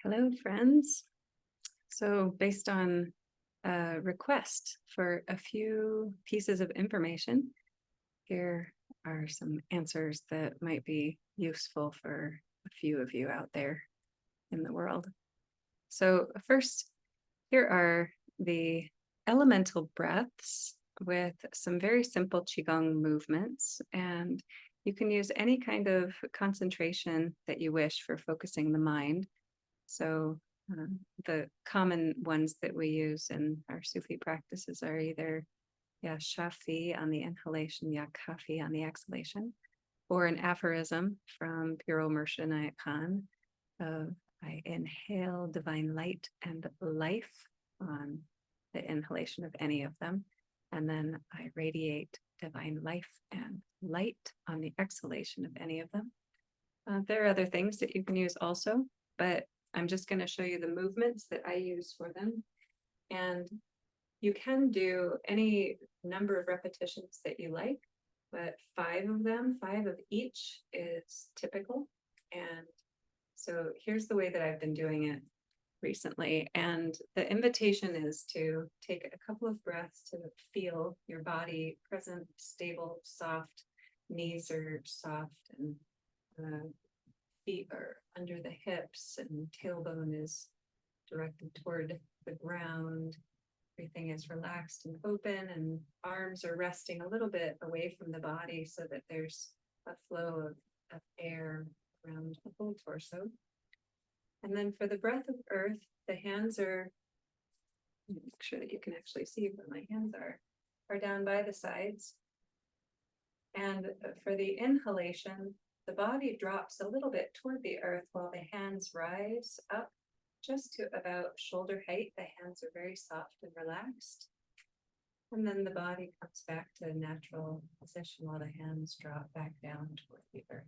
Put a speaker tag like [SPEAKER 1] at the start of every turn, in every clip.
[SPEAKER 1] Hello, friends. So, based on a request for a few pieces of information, here are some answers that might be useful for a few of you out there in the world. So, first, here are the elemental breaths with some very simple Qigong movements. And you can use any kind of concentration that you wish for focusing the mind. So the common ones that we use in our Sufi practices are either Ya Shafi on the inhalation, Ya Kafi on the exhalation, or an aphorism from Piro Murshid Khan of I inhale divine light and life on the inhalation of any of them, and then I radiate divine life and light on the exhalation of any of them. There are other things that you can use also, but I'm just going to show you the movements that I use for them. And you can do any number of repetitions that you like, but 5 of them, 5 of each is typical. And so here's the way that I've been doing it recently. And the invitation is to take a couple of breaths to feel your body present, stable, soft, knees are soft, and feet are under the hips, and tailbone is directed toward the ground. Everything is relaxed and open, and arms are resting a little bit away from the body so that there's a flow of air around the whole torso. And then for the breath of earth, the hands are, make sure that you can actually see where my hands are down by the sides. And for the inhalation, the body drops a little bit toward the earth while the hands rise up just to about shoulder height. The hands are very soft and relaxed. And then the body comes back to a natural position while the hands drop back down toward the earth.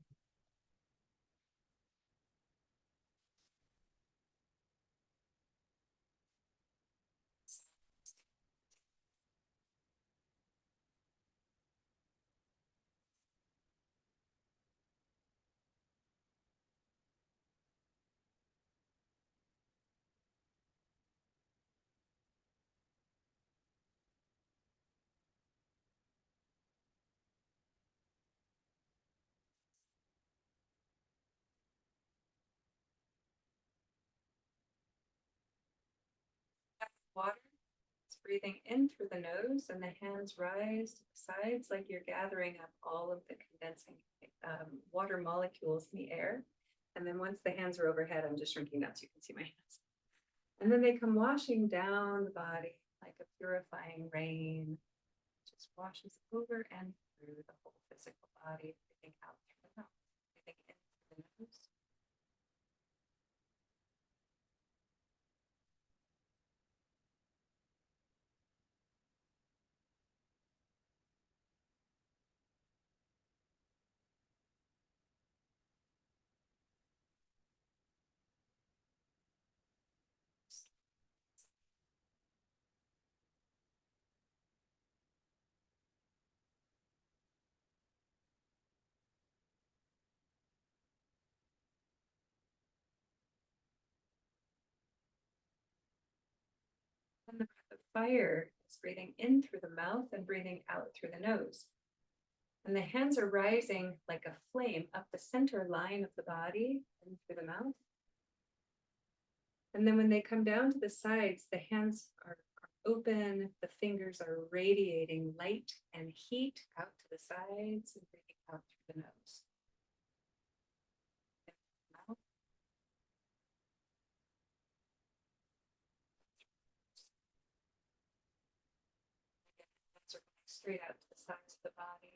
[SPEAKER 1] Water, it's breathing in through the nose, and the hands rise to the sides like you're gathering up all of the condensing water molecules in the air. And then once the hands are overhead, I'm just shrinking down so you can see my hands. And then they come washing down the body like a purifying rain, just washes over and through the whole physical body, breathing out through the mouth, breathing in through the nose. And the breath of fire is breathing in through the mouth and breathing out through the nose. And the hands are rising like a flame up the center line of the body and through the mouth. And then when they come down to the sides, the hands are open, the fingers are radiating light and heat out to the sides and breathing out through the nose. Hands are going straight out to the sides of the body.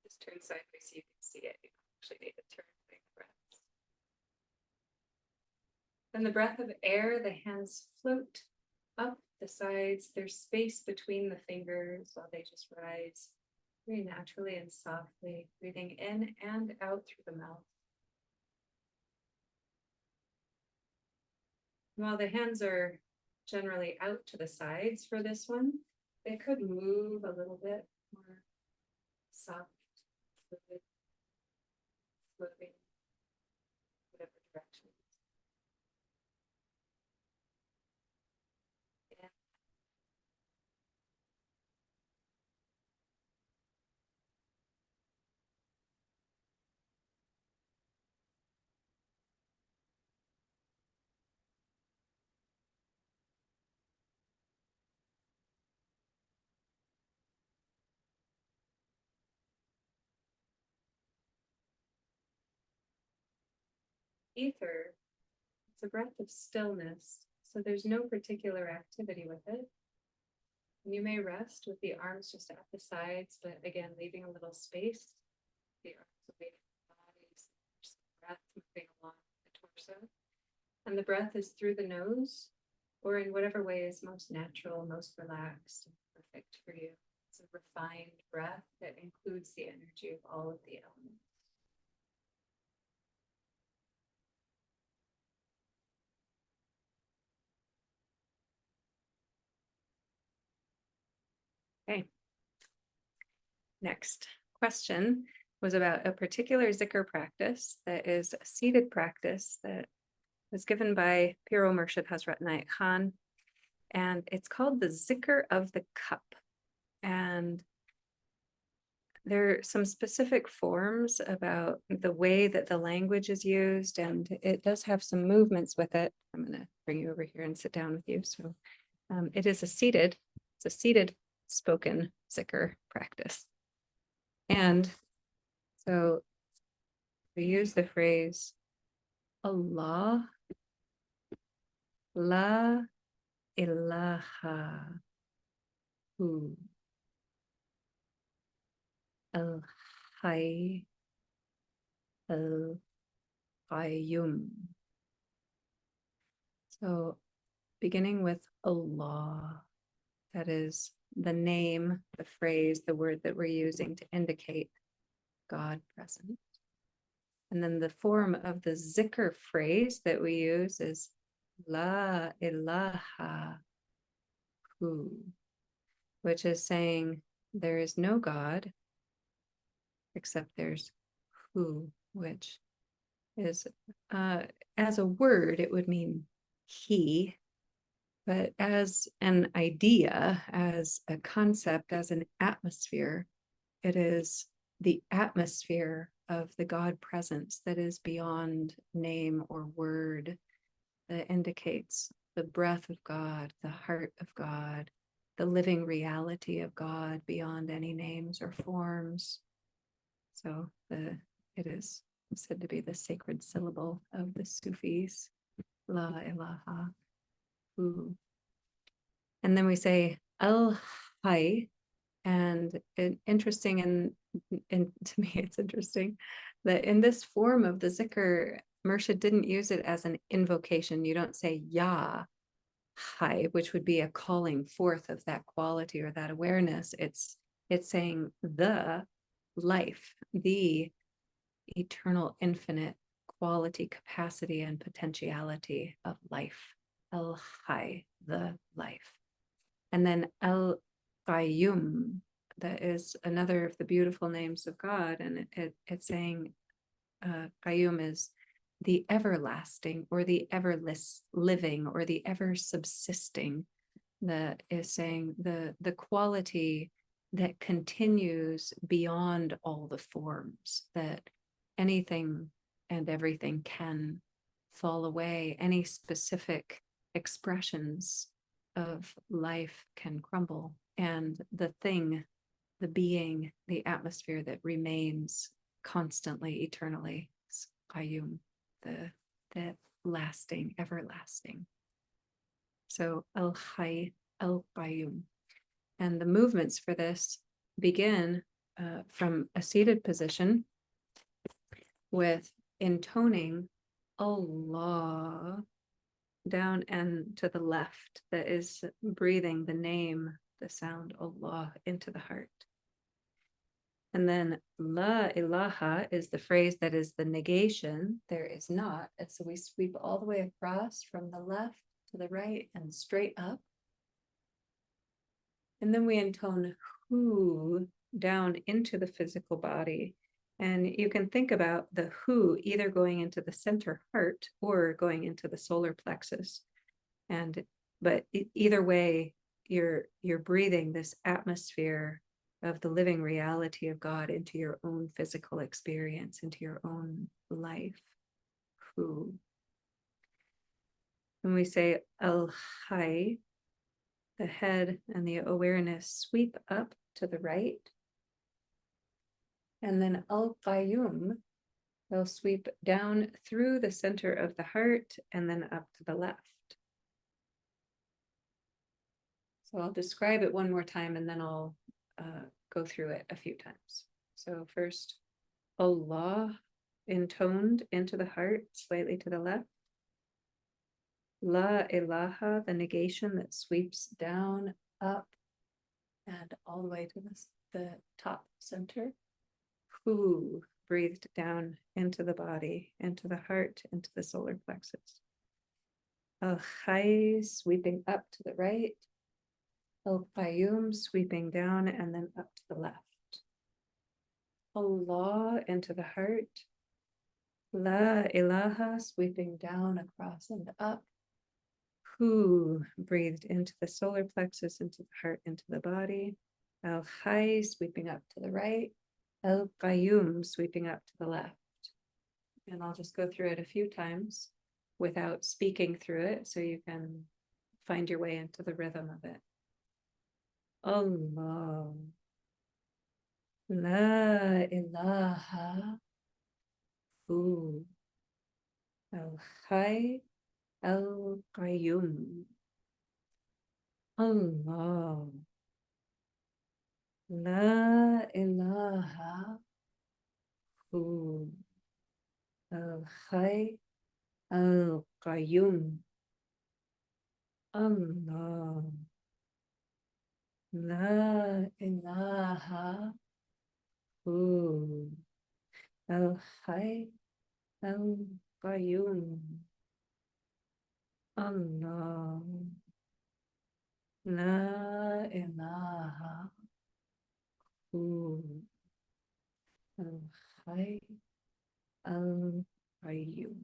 [SPEAKER 1] Just turn sideways so you can see it. You actually need to turn the breaths. Then the breath of air, the hands float up the sides. There's space between the fingers while they just rise very naturally and softly, breathing in and out through the mouth. While the hands are generally out to the sides for this one. They could move a little bit more soft, fluid, floating, whatever direction. Yeah. Ether, it's a breath of stillness, so there's no particular activity with it. And you may rest with the arms just at the sides, but again, leaving a little space, the arms away from the body, so breath moving along the torso. And the breath is through the nose, or in whatever way is most natural, most relaxed, and perfect for you. It's a refined breath that includes the energy of all of the elements. Okay. Next question was about a particular Zikr practice that is a seated practice that was given by Piro Murshid Hazrat Inayat Khan, and it's called the Zikr of the Cup. And there are some specific forms about the way that the language is used, and it does have some movements with it. I'm going to bring you over here and sit down with you. So it's a seated spoken Zikr practice. And so we use the phrase Allah, La ilaha hu, al hayy al qayyum. So beginning with Allah, that is the name, the phrase, the word that we're using to indicate God present. And then the form of the Zikr phrase that we use is La ilaha hu, which is saying there is no God except there's who, which is, as a word, it would mean he, but as an idea, as a concept, as an atmosphere, it is the atmosphere of the God presence that is beyond name or word, that indicates the breath of God, the heart of God, the living reality of God beyond any names or forms. So it is said to be the sacred syllable of the Sufis, La ilaha hu. And then we say Al Hayy, and interesting, and to me it's interesting that in this form of the Zikr, Murshid didn't use it as an invocation. You don't say Ya Hayy, which would be a calling forth of that quality or that awareness. It's saying the life, the eternal, infinite quality, capacity, and potentiality of life. El Hayy, the life. And then El Qayyum, that is another of the beautiful names of God. And it's saying Qayyum is the everlasting, or the everless living, or the ever subsisting, that is saying the quality that continues beyond all the forms, that anything and everything can fall away, any specific expressions of life can crumble, and the thing, the being, the atmosphere that remains constantly, eternally, is Qayyum, the lasting, everlasting. So Al Hayy, Al Qayyum. And the movements for this begin from a seated position with intoning Allah down and to the left, that is breathing the name, the sound Allah into the heart. And then La ilaha is the phrase that is the negation, there is not. And so we sweep all the way across from the left to the right and straight up. And then we intone hu down into the physical body. And you can think about the hu either going into the center heart or going into the solar plexus. But either way, you're breathing this atmosphere of the living reality of God into your own physical experience, into your own life. Hu. When we say al-Hay, the head and the awareness sweep up to the right. And then al-Qayyum, they'll sweep down through the center of the heart and then up to the left. So I'll describe it one more time and then I'll go through it a few times. So first, Allah, intoned into the heart, slightly to the left. La ilaha, the negation that sweeps down, up, and all the way to the top center. Hu, breathed down into the body, into the heart, into the solar plexus. Al-Khay, sweeping up to the right. Al-Qayyum, sweeping down and then up to the left. Allah, into the heart. La ilaha, sweeping down, across, and up. Hu, breathed into the solar plexus, into the heart, into the body. Al-Khay, sweeping up to the right. Al-Qayyum, sweeping up to the left. And I'll just go through it a few times without speaking through it so you can find your way into the rhythm of it. Allah. La ilaha. Hu. Al-Khay. Al-Qayyum. Allah. La ilaha. Hu. Al-Khay. Al-Qayyum. Allah. La ilaha. Hu. Al-Khay. Al-Qayyum. Allah. La ilaha. Hu. Al-Khay. Al-Qayyum.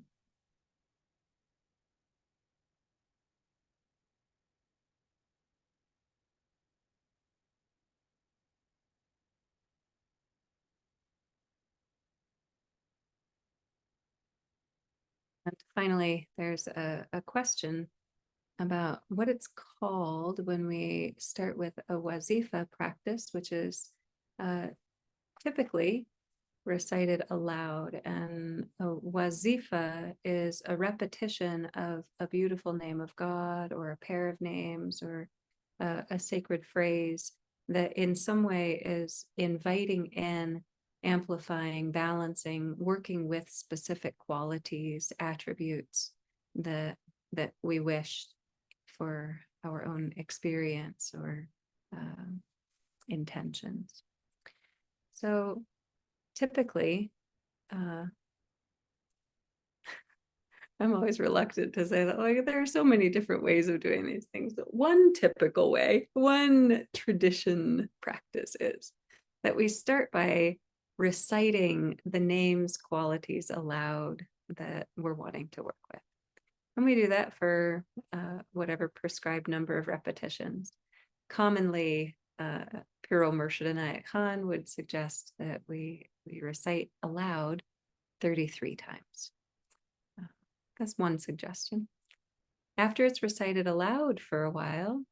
[SPEAKER 1] And finally, there's a question about what it's called when we start with a Wazifa practice, which is typically recited aloud. And a Wazifa is a repetition of a beautiful name of God or a pair of names or a sacred phrase that in some way is inviting in, amplifying, balancing, working with specific qualities, attributes that we wish for our own experience or intentions. So typically, I'm always reluctant to say that, like, there are so many different ways of doing these things. But one typical way, one tradition practice is that we start by reciting the names, qualities aloud that we're wanting to work with. And we do that for whatever prescribed number of repetitions. Commonly, Piro Murshid Inayat Khan would suggest that we recite aloud 33 times. That's one suggestion. After it's recited aloud for a while,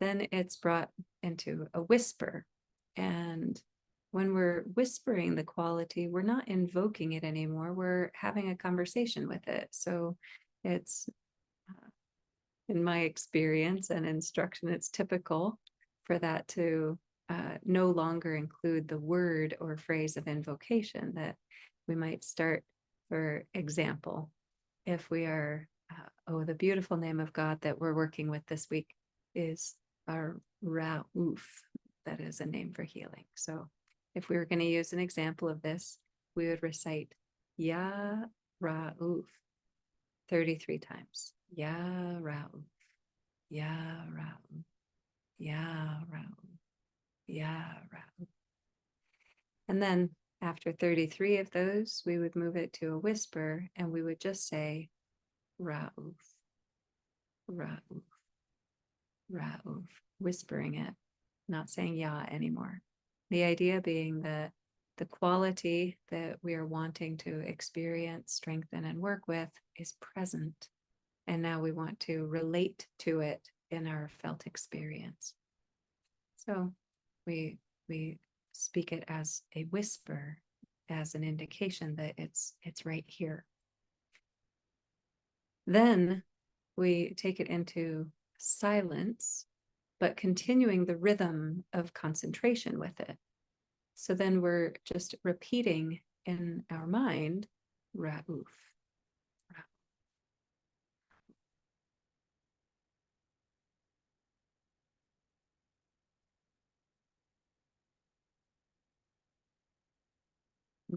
[SPEAKER 1] then it's brought into a whisper. And when we're whispering the quality, we're not invoking it anymore. We're having a conversation with it. So it's, in my experience and instruction, it's typical for that to no longer include the word or phrase of invocation, that we might start, for example, if we are, the beautiful name of God that we're working with this week is our Ra'uf. That is a name for healing. So if we were going to use an example of this, we would recite Ya Ra'uf. 33 times. Ya Rauf, Ya Rauf, Ya Rauf, Ya Rauf. And then after 33 of those, we would move it to a whisper and we would just say Rauf, Rauf, Rauf, whispering it, not saying Ya anymore. The idea being that the quality that we are wanting to experience, strengthen, and work with is present. And now we want to relate to it in our felt experience. So we speak it as a whisper, as an indication that it's right here. Then we take it into silence, but continuing the rhythm of concentration with it. So then we're just repeating in our mind, Rauf.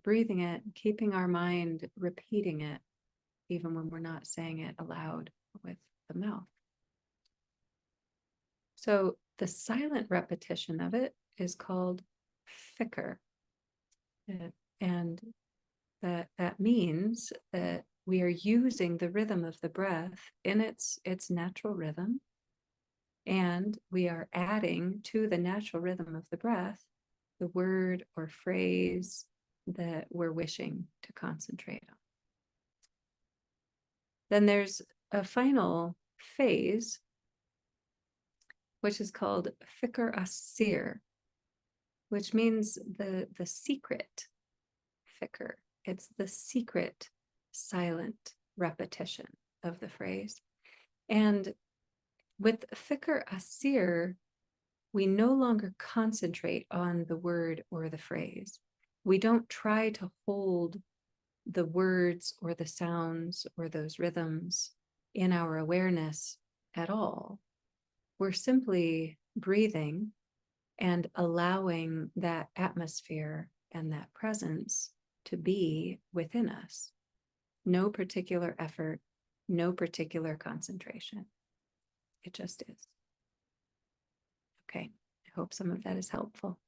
[SPEAKER 1] Breathing it, keeping our mind repeating it, even when we're not saying it aloud with the mouth. So the silent repetition of it is called Fikr. And that means that we are using the rhythm of the breath in its natural rhythm. And we are adding to the natural rhythm of the breath the word or phrase that we're wishing to concentrate on. Then there's a final phase, which is called Fikr-as-Sirr, which means the secret fikr. It's the secret silent repetition of the phrase. And with Fikr-as-Sirr, we no longer concentrate on the word or the phrase. We don't try to hold the words or the sounds or those rhythms in our awareness at all. We're simply breathing and allowing that atmosphere and that presence to be within us. No particular effort, no particular concentration. It just is. Okay, I hope some of that is helpful.